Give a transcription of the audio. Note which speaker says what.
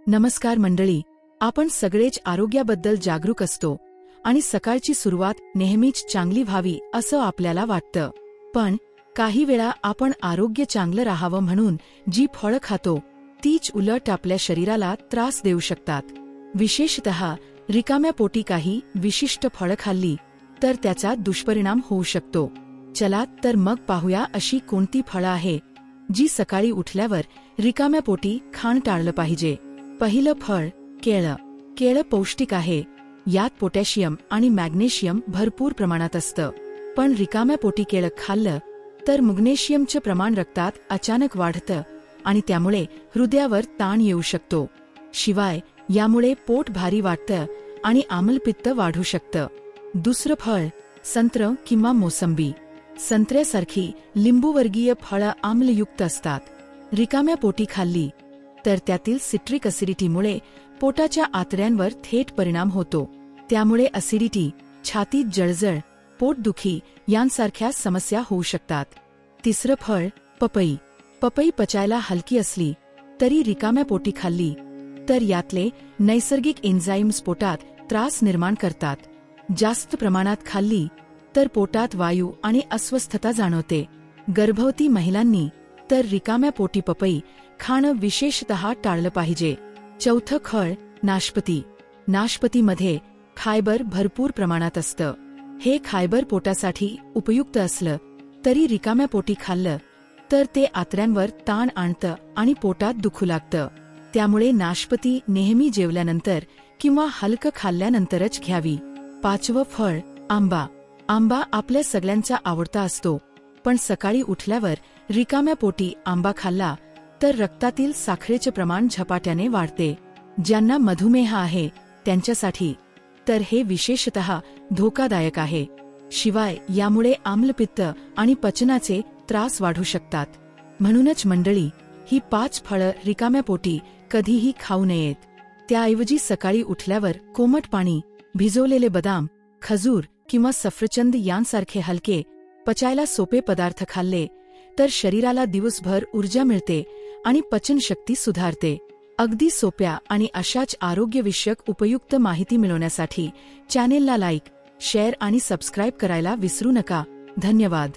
Speaker 1: नमस्कार मंडळी, आपण सगळेच आरोग्याबद्दल जागरूक असतो आणि सकाळची सुरुवात नेहमीच चांगली व्हावी असं आपल्याला वाटतं. पण काही वेळा आपण आरोग्य चांगलं राहावं म्हणून जी फळं खातो तीच उलट आपल्या शरीराला त्रास देऊ शकतात. विशेषतः रिकाम्या पोटी काही विशिष्ट फळं खाल्ली तर त्याचा दुष्परिणाम होऊ शकतो. चला तर मग पाहूया अशी कोणती फळं आहे जी सकाळी उठल्यावर रिकाम्या पोटी खाणं टाळलं पाहिजे. पहिलं फळ केळं. केळं पौष्टिक आहे. यात पोटॅशियम आणि मॅग्नेशियम भरपूर प्रमाणात असतं. पण रिकाम्या पोटी केळं खाल्लं तर मॅग्नेशियमचं प्रमाण रक्तात अचानक वाढतं आणि त्यामुळे हृदयावर ताण येऊ शकतो. शिवाय यामुळे पोट भारी वाटतं आणि आम्लपित्त वाढू शकतं. दुसरं फळ संत्रं किंवा मोसंबी. संत्र्यासारखी लिंबूवर्गीय फळं आम्लयुक्त असतात. रिकाम्या पोटी खाल्ली तर त्यातील सिट्रिक ॲसिडिटीमुळे पोटाच्या आतड्यांवर थेट परिणाम होतो. त्यामुळे ॲसिडिटी, छातीत जळजळ, पोटदुखी यांसारख्या समस्या होऊ शकतात. तिसरं फळ पपई. पपई पचायला हलकी असली तरी रिकाम्या पोटी खाल्ली तर यातले नैसर्गिक एन्झाईम्स पोटात त्रास निर्माण करतात. जास्त प्रमाणात खाल्ली तर पोटात वायू आणि अस्वस्थता जाणवते. गर्भवती महिलांनी तर रिकाम्या पोटी पपई खाणं विशेषतः टाळलं पाहिजे. चौथं फळ नाशपती. नाशपतीमध्ये फायबर भरपूर प्रमाणात असतं. हे फायबर पोटासाठी उपयुक्त असलं तरी रिकाम्या पोटी खाल्लं तर ते आतड्यांवर ताण आणतं आणि पोटात दुखू लागतं. त्यामुळे नाशपती नेहमी जेवल्यानंतर किंवा हलकं खाल्ल्यानंतरच घ्यावी. पाचवं फळ आंबा. आंबा आपल्या सगळ्यांचा आवडता असतो, पण सकाळी उठल्यावर रिकाम्या पोटी आंबा खाल्ला तर रक्तातील साखरेचे प्रमाण झपाट्याने वाढते. ज्यांना मधुमेह आहे त्यांच्यासाठी तर हे विशेषतः धोकादायक आहे. शिवाय यामुळे आम्लपित्त आणि पचनाचे त्रास वाढू शकतात. म्हणूनच मंडळी, ही 5 फळं रिकाम्या पोटी कधीही खाऊ नयेत. त्याऐवजी सकाळी उठल्यावर कोमट पाणी, भिजवलेले बदाम, खजूर किंवा सफरचंद यांसारखे हलके, पचायला सोपे पदार्थ खाल्ले तर शरीराला दिवसभर ऊर्जा मिळते आणि पचनशक्ती सुधारते. अगदी सोप्या आणि अशाच आरोग्यविषयक उपयुक्त माहिती मिळवण्यासाठी चॅनेलला लाईक, शेअर आणि सबस्क्राईब करायला विसरू नका. धन्यवाद.